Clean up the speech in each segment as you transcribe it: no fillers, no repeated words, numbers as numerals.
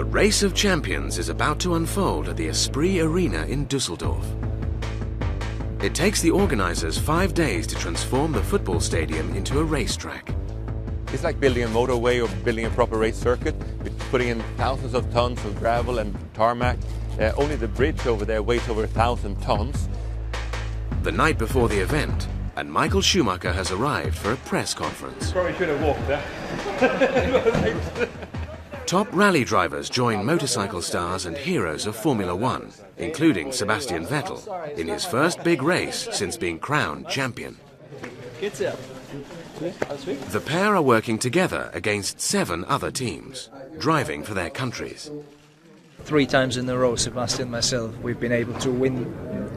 Race of Champions is about to unfold at the Esprit Arena in Düsseldorf. It takes the organizers 5 days to transform the football stadium into a racetrack. It's like building a motorway or building a proper race circuit. With putting in thousands of tons of gravel and tarmac. Only the bridge over there weighs over 1,000 tons. The night before the event, and Michael Schumacher has arrived for a press conference. Probably should have walked there. Top rally drivers join motorcycle stars and heroes of Formula One, including Sebastian Vettel, in his first big race since being crowned champion. The pair are working together against 7 other teams, driving for their countries. 3 times in a row, Sebastian and myself, we've been able to win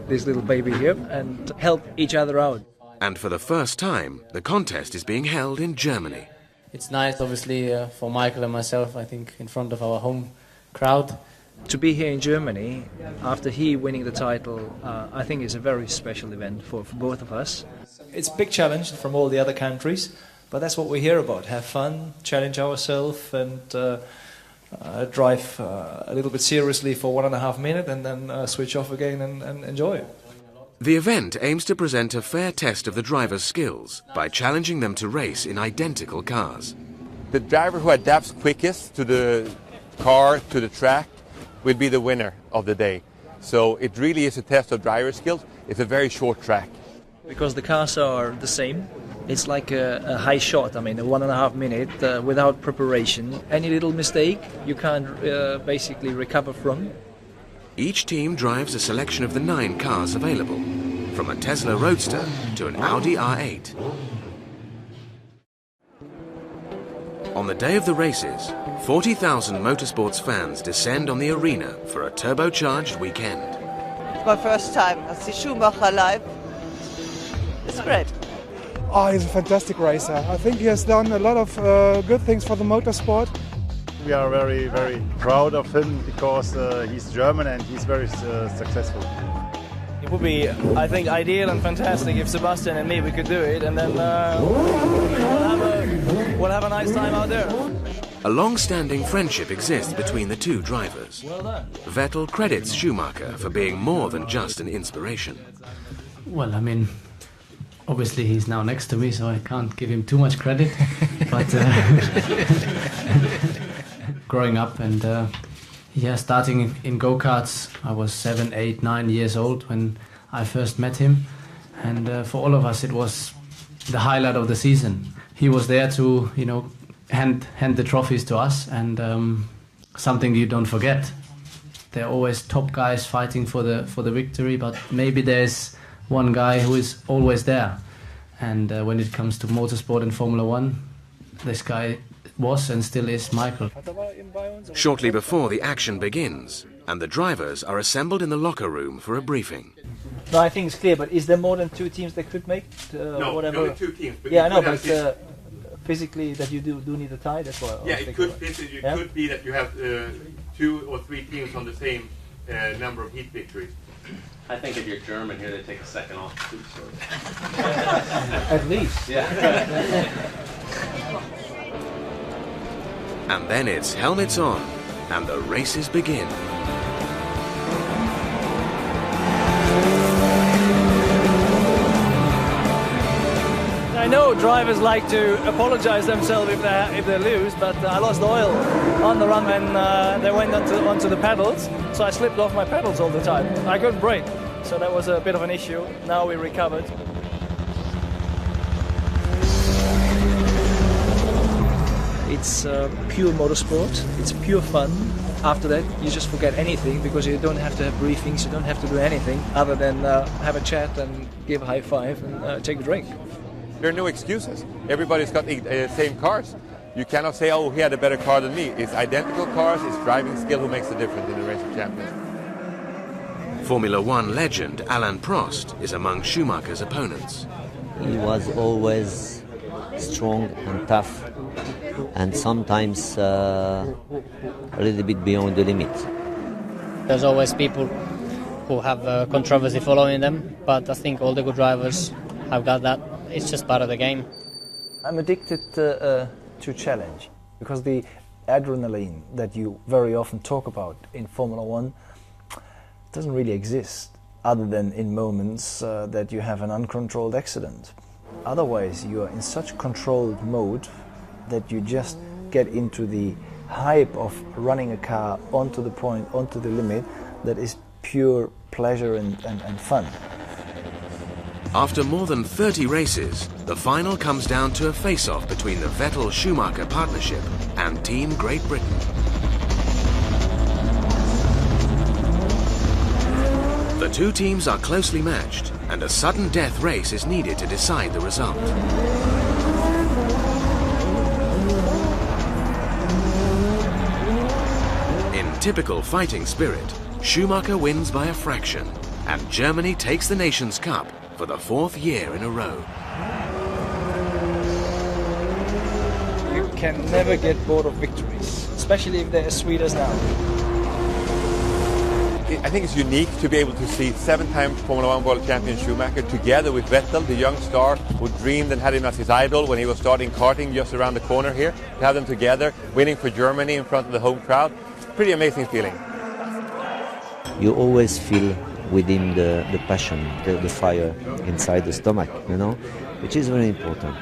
this little baby here and help each other out. And for the first time, the contest is being held in Germany. It's nice, obviously, for Michael and myself, I think, in front of our home crowd. To be here in Germany, after he winning the title, I think is a very special event for both of us. It's a big challenge from all the other countries, but that's what we're here about. Have fun, challenge ourselves, and drive a little bit seriously for 1.5 minutes and then switch off again and enjoy it. The event aims to present a fair test of the drivers' skills by challenging them to race in identical cars. The driver who adapts quickest to the car, to the track, will be the winner of the day. So it really is a test of driver skills. It's a very short track. Because the cars are the same, it's like a high shot. I mean, a 1.5 minute without preparation. Any little mistake you can't basically recover from. Each team drives a selection of the 9 cars available, from a Tesla Roadster to an Audi R8. On the day of the races, 40,000 motorsports fans descend on the arena for a turbocharged weekend. It's my first time. I see Schumacher live. It's great. Oh, he's a fantastic racer. I think he has done a lot of good things for the motorsport. We are very, very proud of him because he's German and he's very successful. It would be, I think, ideal and fantastic if Sebastian and me we could do it, and then we'll have a nice time out there. A long-standing friendship exists between the 2 drivers. Vettel credits Schumacher for being more than just an inspiration. Well, I mean, obviously he's now next to me, so I can't give him too much credit. But growing up and starting in go-karts, I was 7, 8, 9 years old when I first met him. And for all of us, it was the highlight of the season. He was there to, hand the trophies to us, and something you don't forget. They're always top guys fighting for the victory, but maybe there's one guy who is always there. And when it comes to motorsport and Formula One, this guy was and still is Michael. Shortly before the action begins, and the drivers are assembled in the locker room for a briefing. No, I think it's clear, but is there more than 2 teams that could make whatever? Only 2 teams. But yeah, I know, but physically that you do need a tie, that's why. It could be that you have 2 or 3 teams on the same number of heat victories. I think if you're German here, they take a second off too. So. At least. Yeah. And then it's helmets on, and the races begin. I know drivers like to apologize themselves if they lose, but I lost oil on the run when they went onto the pedals, so I slipped off my pedals all the time. I couldn't brake, so that was a bit of an issue. Now we recovered. It's pure motorsport, it's pure fun. After that, you just forget anything because you don't have to have briefings, you don't have to do anything other than have a chat and give a high five and take a drink. There are no excuses. Everybody's got the same cars. You cannot say, oh, he had a better car than me. It's identical cars, it's driving skill who makes the difference in the Race of Champions. Formula One legend Alain Prost is among Schumacher's opponents. He was always strong and tough, and sometimes a little bit beyond the limit. There's always people who have controversy following them, but I think all the good drivers have got that. It's just part of the game. I'm addicted to challenge because the adrenaline that you very often talk about in Formula One doesn't really exist, other than in moments that you have an uncontrolled accident. Otherwise, you are in such controlled mode that you just get into the hype of running a car onto the point, onto the limit, that is pure pleasure and fun. After more than 30 races, the final comes down to a face-off between the Vettel-Schumacher partnership and Team Great Britain. The two teams are closely matched, and a sudden death race is needed to decide the result. In typical fighting spirit, Schumacher wins by a fraction, and Germany takes the Nations Cup for the 4th year in a row. You can never get bored of victories, especially if they're as sweet as now. I think it's unique to be able to see 7-time Formula One World Champion Schumacher together with Vettel, the young star who dreamed and had him as his idol when he was starting karting just around the corner here. To have them together, winning for Germany in front of the home crowd, pretty amazing feeling. You always feel within the passion, the fire inside the stomach, you know, which is very important.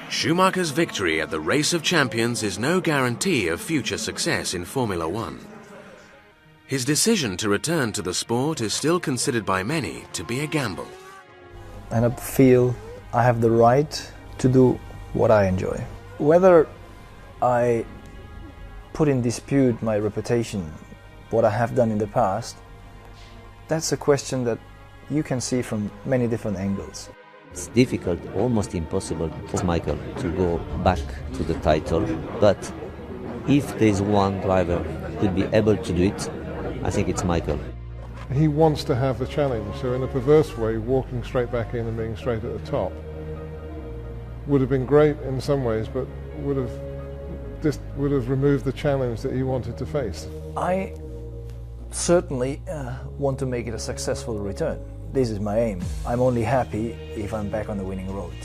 Schumacher's victory at the Race of Champions is no guarantee of future success in Formula One. His decision to return to the sport is still considered by many to be a gamble. And I feel I have the right to do what I enjoy. Whether I put in dispute my reputation, what I have done in the past, that's a question that you can see from many different angles. It's difficult, almost impossible for Michael to go back to the title, but if there's one driver who could be able to do it, I think it's Michael. He wants to have the challenge, so in a perverse way, walking straight back in and being straight at the top would have been great in some ways, but would have removed the challenge that he wanted to face. I certainly want to make it a successful return. This is my aim. I'm only happy if I'm back on the winning road.